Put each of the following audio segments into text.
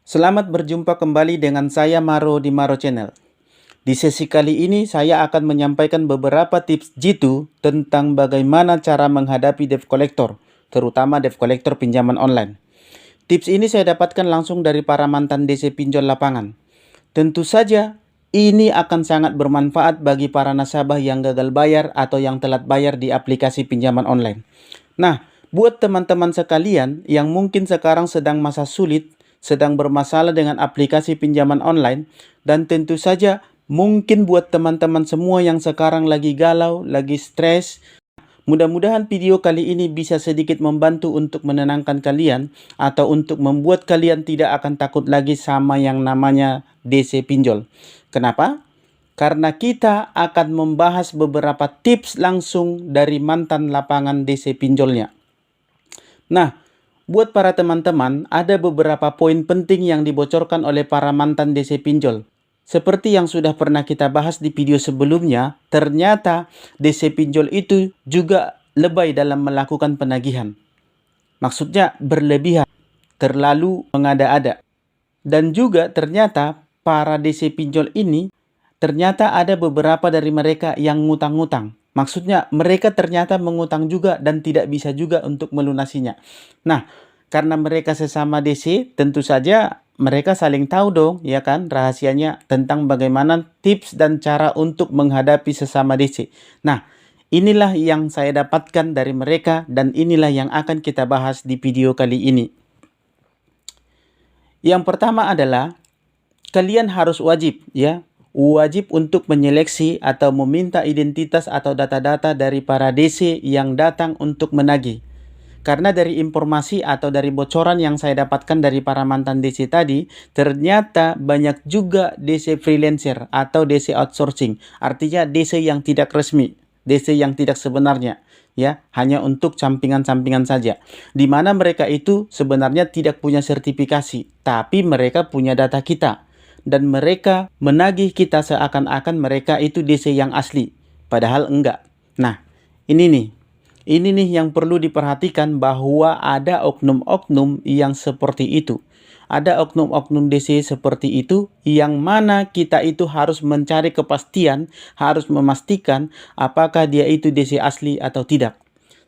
Selamat berjumpa kembali dengan saya Maro di Maro Channel. Di sesi kali ini saya akan menyampaikan beberapa tips jitu tentang bagaimana cara menghadapi debt collector, terutama debt collector pinjaman online. Tips ini saya dapatkan langsung dari para mantan DC pinjol lapangan. Tentu saja ini akan sangat bermanfaat bagi para nasabah yang gagal bayar atau yang telat bayar di aplikasi pinjaman online. Nah, buat teman-teman sekalian yang mungkin sekarang sedang masa sulit, sedang bermasalah dengan aplikasi pinjaman online, dan tentu saja mungkin buat teman-teman semua yang sekarang lagi galau, lagi stres, mudah-mudahan video kali ini bisa sedikit membantu untuk menenangkan kalian atau untuk membuat kalian tidak akan takut lagi sama yang namanya DC pinjol. Kenapa? Karena kita akan membahas beberapa tips langsung dari mantan lapangan DC pinjolnya. Nah, buat para teman-teman, ada beberapa poin penting yang dibocorkan oleh para mantan DC pinjol. Seperti yang sudah pernah kita bahas di video sebelumnya, ternyata DC pinjol itu juga lebay dalam melakukan penagihan. Maksudnya berlebihan, terlalu mengada-ada. Dan juga ternyata para DC pinjol ini, ternyata ada beberapa dari mereka yang ngutang-ngutang. Maksudnya mereka ternyata mengutang juga dan tidak bisa juga untuk melunasinya. Nah, karena mereka sesama DC, tentu saja mereka saling tahu dong, ya kan, rahasianya tentang bagaimana tips dan cara untuk menghadapi sesama DC. Nah, inilah yang saya dapatkan dari mereka dan inilah yang akan kita bahas di video kali ini. Yang pertama adalah kalian harus wajib untuk menyeleksi atau meminta identitas atau data-data dari para DC yang datang untuk menagih. Karena dari informasi atau dari bocoran yang saya dapatkan dari para mantan DC tadi, ternyata banyak juga DC freelancer atau DC outsourcing. Artinya DC yang tidak resmi, DC yang tidak sebenarnya, ya, hanya untuk sampingan-sampingan saja. Di mana mereka itu sebenarnya tidak punya sertifikasi, tapi mereka punya data kita. Dan mereka menagih kita seakan-akan mereka itu DC yang asli, padahal enggak. Nah, ini nih yang perlu diperhatikan, bahwa ada oknum-oknum yang seperti itu. Ada oknum-oknum DC seperti itu yang mana kita itu harus mencari kepastian, harus memastikan apakah dia itu DC asli atau tidak.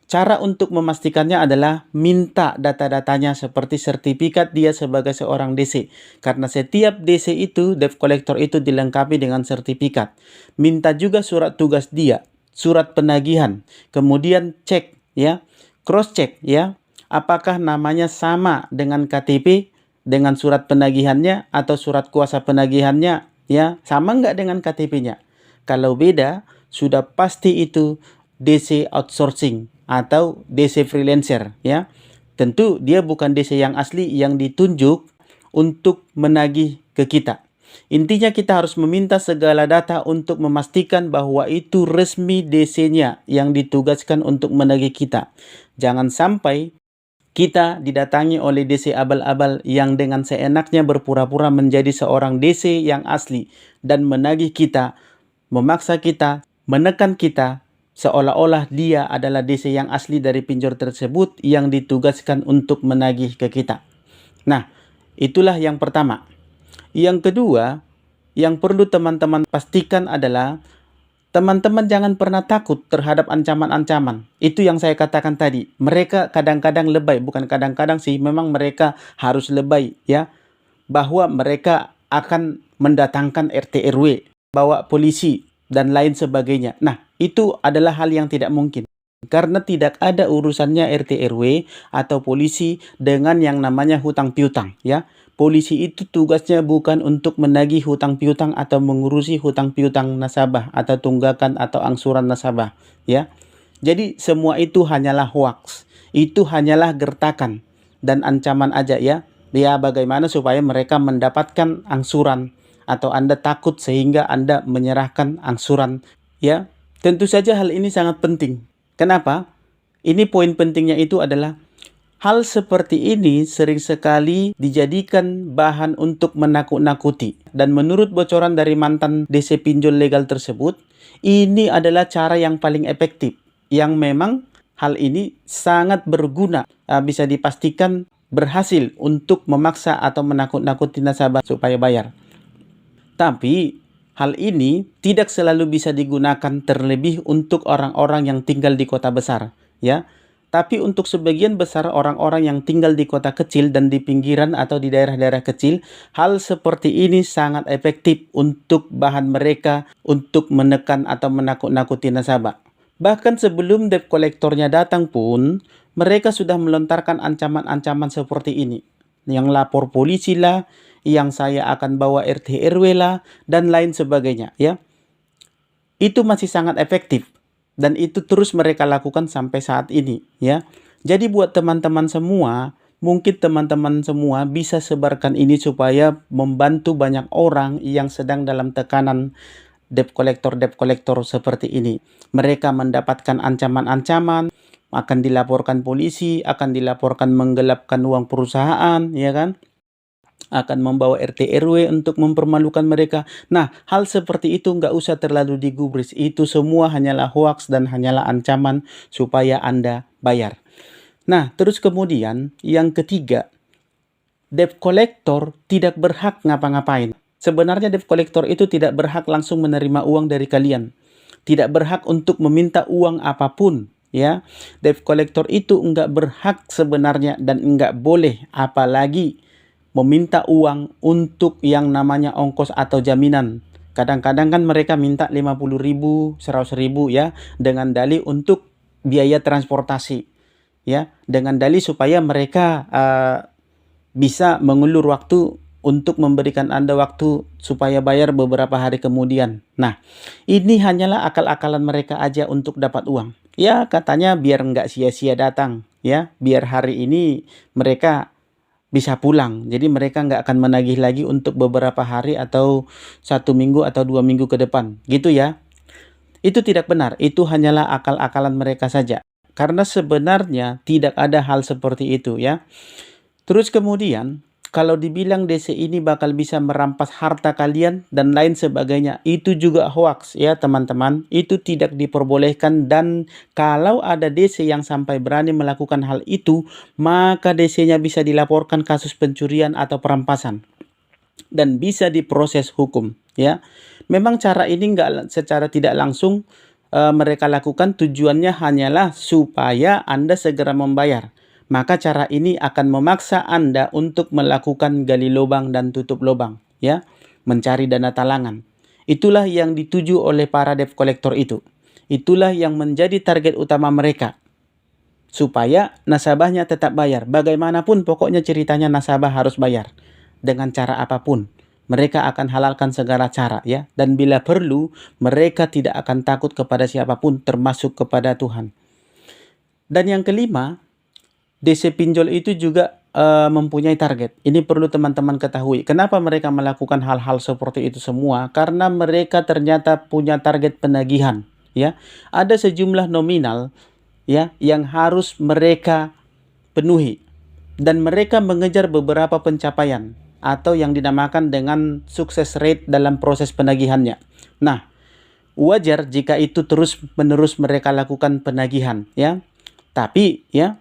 Cara untuk memastikannya adalah minta data-datanya seperti sertifikat dia sebagai seorang DC. Karena setiap DC itu, debt collector itu dilengkapi dengan sertifikat. Minta juga surat tugas dia, surat penagihan. Kemudian cek, ya, cross check, ya, apakah namanya sama dengan KTP, dengan surat penagihannya atau surat kuasa penagihannya, ya, sama nggak dengan KTP-nya. Kalau beda, sudah pasti itu DC outsourcing atau DC freelancer, ya. Tentu dia bukan DC yang asli yang ditunjuk untuk menagih ke kita. Intinya kita harus meminta segala data untuk memastikan bahwa itu resmi DC-nya yang ditugaskan untuk menagih kita. Jangan sampai kita didatangi oleh DC abal-abal yang dengan seenaknya berpura-pura menjadi seorang DC yang asli dan menagih kita, memaksa kita, menekan kita, seolah-olah dia adalah DC yang asli dari pinjol tersebut yang ditugaskan untuk menagih ke kita. Nah, itulah yang pertama. Yang kedua, yang perlu teman-teman pastikan adalah teman-teman jangan pernah takut terhadap ancaman-ancaman. Itu yang saya katakan tadi. Mereka kadang-kadang lebay, bukan kadang-kadang sih, memang mereka harus lebay, ya. Bahwa mereka akan mendatangkan RT RW, bawa polisi dan lain sebagainya. Nah, itu adalah hal yang tidak mungkin. Karena tidak ada urusannya RT RW atau polisi dengan yang namanya hutang piutang, ya. Polisi itu tugasnya bukan untuk menagih hutang piutang atau mengurusi hutang piutang nasabah atau tunggakan atau angsuran nasabah, ya. Jadi semua itu hanyalah hoax. Itu hanyalah gertakan dan ancaman aja, ya. Ya, bagaimana supaya mereka mendapatkan angsuran atau Anda takut sehingga Anda menyerahkan angsuran, ya. Tentu saja hal ini sangat penting. Kenapa? Ini poin pentingnya itu adalah hal seperti ini sering sekali dijadikan bahan untuk menakut-nakuti. Dan menurut bocoran dari mantan DC pinjol legal tersebut, ini adalah cara yang paling efektif. Yang memang hal ini sangat berguna. Bisa dipastikan berhasil untuk memaksa atau menakut-nakuti nasabah supaya bayar. Tapi hal ini tidak selalu bisa digunakan terlebih untuk orang-orang yang tinggal di kota besar, ya. Tapi untuk sebagian besar orang-orang yang tinggal di kota kecil dan di pinggiran atau di daerah-daerah kecil, hal seperti ini sangat efektif untuk bahan mereka untuk menekan atau menakut-nakuti nasabah. Bahkan sebelum debt kolektornya datang pun, mereka sudah melontarkan ancaman-ancaman seperti ini. Yang lapor polisi lah, yang saya akan bawa RT RW lah, dan lain sebagainya, ya. Itu masih sangat efektif. Dan itu terus mereka lakukan sampai saat ini, ya. Jadi buat teman-teman semua, mungkin teman-teman semua bisa sebarkan ini supaya membantu banyak orang yang sedang dalam tekanan debt kolektor seperti ini. Mereka mendapatkan ancaman-ancaman, akan dilaporkan polisi, akan dilaporkan menggelapkan uang perusahaan, ya kan? Akan membawa RT RW untuk mempermalukan mereka. Nah, hal seperti itu nggak usah terlalu digubris. Itu semua hanyalah hoaks dan hanyalah ancaman supaya Anda bayar. Nah, terus kemudian yang ketiga, debt collector tidak berhak ngapa-ngapain. Sebenarnya debt collector itu tidak berhak langsung menerima uang dari kalian. Tidak berhak untuk meminta uang apapun, ya. Debt collector itu nggak berhak sebenarnya dan nggak boleh apalagi meminta uang untuk yang namanya ongkos atau jaminan. Kadang-kadang kan mereka minta 50.000, 100.000 ya, dengan dalih untuk biaya transportasi, ya, dengan dalih supaya mereka bisa mengulur waktu untuk memberikan Anda waktu supaya bayar beberapa hari kemudian. Nah, ini hanyalah akal-akalan mereka aja untuk dapat uang. Ya, katanya biar nggak sia-sia datang, ya, biar hari ini mereka bisa pulang. Jadi mereka nggak akan menagih lagi untuk beberapa hari atau 1 minggu atau 2 minggu ke depan. Gitu ya. Itu tidak benar. Itu hanyalah akal-akalan mereka saja. Karena sebenarnya tidak ada hal seperti itu ya. Terus kemudian, kalau dibilang DC ini bakal bisa merampas harta kalian dan lain sebagainya, itu juga hoax ya teman-teman. Itu tidak diperbolehkan dan kalau ada DC yang sampai berani melakukan hal itu, maka DC-nya bisa dilaporkan kasus pencurian atau perampasan dan bisa diproses hukum ya. Memang cara ini nggak secara tidak langsung mereka lakukan, tujuannya hanyalah supaya Anda segera membayar. Maka cara ini akan memaksa Anda untuk melakukan gali lubang dan tutup lubang, ya, mencari dana talangan. Itulah yang dituju oleh para debt collector itu. Itulah yang menjadi target utama mereka. Supaya nasabahnya tetap bayar. Bagaimanapun pokoknya ceritanya nasabah harus bayar. Dengan cara apapun. Mereka akan halalkan segala cara ya. Dan bila perlu, mereka tidak akan takut kepada siapapun termasuk kepada Tuhan. Dan yang kelima, DC pinjol itu juga mempunyai target. Ini perlu teman-teman ketahui. Kenapa mereka melakukan hal-hal seperti itu semua? Karena mereka ternyata punya target penagihan. Ya, ada sejumlah nominal ya yang harus mereka penuhi. Dan mereka mengejar beberapa pencapaian atau yang dinamakan dengan success rate dalam proses penagihannya. Nah, wajar jika itu terus-menerus mereka lakukan penagihan ya. Tapi ya,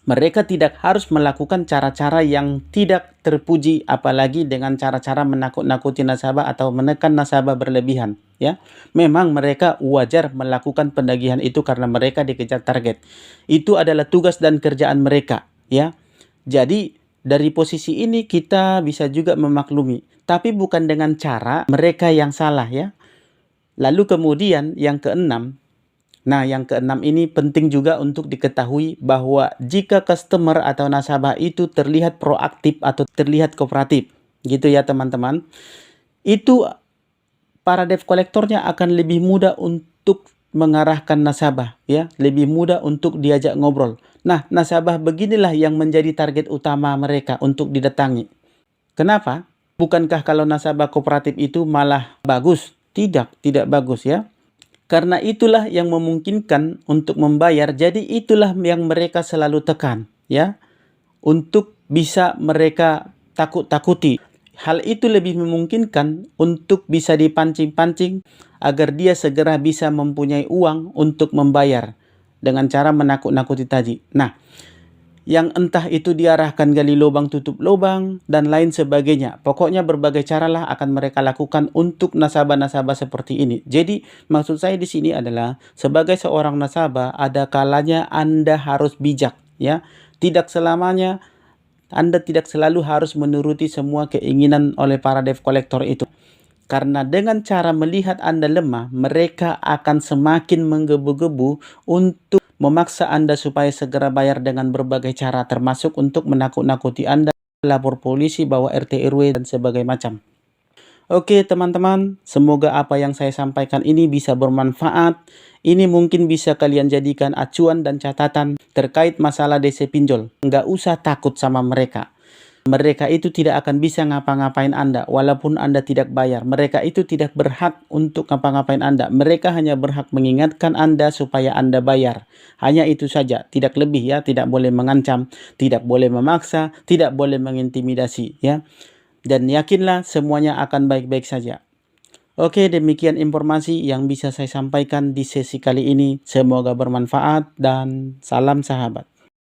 mereka tidak harus melakukan cara-cara yang tidak terpuji, apalagi dengan cara-cara menakut-nakuti nasabah atau menekan nasabah berlebihan. Ya, memang mereka wajar melakukan penagihan itu karena mereka dikejar target. Itu adalah tugas dan kerjaan mereka. Ya, jadi dari posisi ini kita bisa juga memaklumi, tapi bukan dengan cara mereka yang salah ya. Lalu kemudian yang keenam. Nah, yang keenam ini penting juga untuk diketahui bahwa jika customer atau nasabah itu terlihat proaktif atau terlihat kooperatif, gitu ya teman-teman, itu para debt kolektornya akan lebih mudah untuk mengarahkan nasabah, ya, lebih mudah untuk diajak ngobrol. Nah, nasabah beginilah yang menjadi target utama mereka untuk didatangi. Kenapa? Bukankah kalau nasabah kooperatif itu malah bagus? Tidak bagus ya. Karena itulah yang memungkinkan untuk membayar, jadi itulah yang mereka selalu tekan, ya, untuk bisa mereka takut-takuti. Hal itu lebih memungkinkan untuk bisa dipancing-pancing agar dia segera bisa mempunyai uang untuk membayar dengan cara menakut-nakuti tadi. Nah, yang entah itu diarahkan gali lubang tutup lubang dan lain sebagainya. Pokoknya berbagai caralah akan mereka lakukan untuk nasabah-nasabah seperti ini. Jadi maksud saya di sini adalah sebagai seorang nasabah ada kalanya Anda harus bijak, ya. Tidak selamanya Anda tidak selalu harus menuruti semua keinginan oleh para debt collector itu. Karena dengan cara melihat Anda lemah, mereka akan semakin menggebu-gebu untuk memaksa Anda supaya segera bayar dengan berbagai cara, termasuk untuk menakut-nakuti Anda, lapor polisi, bawa RT RW, dan sebagainya macam. Oke teman-teman, semoga apa yang saya sampaikan ini bisa bermanfaat. Ini mungkin bisa kalian jadikan acuan dan catatan terkait masalah DC pinjol. Nggak usah takut sama mereka. Mereka itu tidak akan bisa ngapa-ngapain Anda walaupun Anda tidak bayar. Mereka itu tidak berhak untuk ngapa-ngapain Anda. Mereka hanya berhak mengingatkan Anda supaya Anda bayar. Hanya itu saja, tidak lebih ya. Tidak boleh mengancam, tidak boleh memaksa, tidak boleh mengintimidasi ya. Dan yakinlah semuanya akan baik-baik saja. Oke, demikian informasi yang bisa saya sampaikan di sesi kali ini. Semoga bermanfaat dan salam sahabat.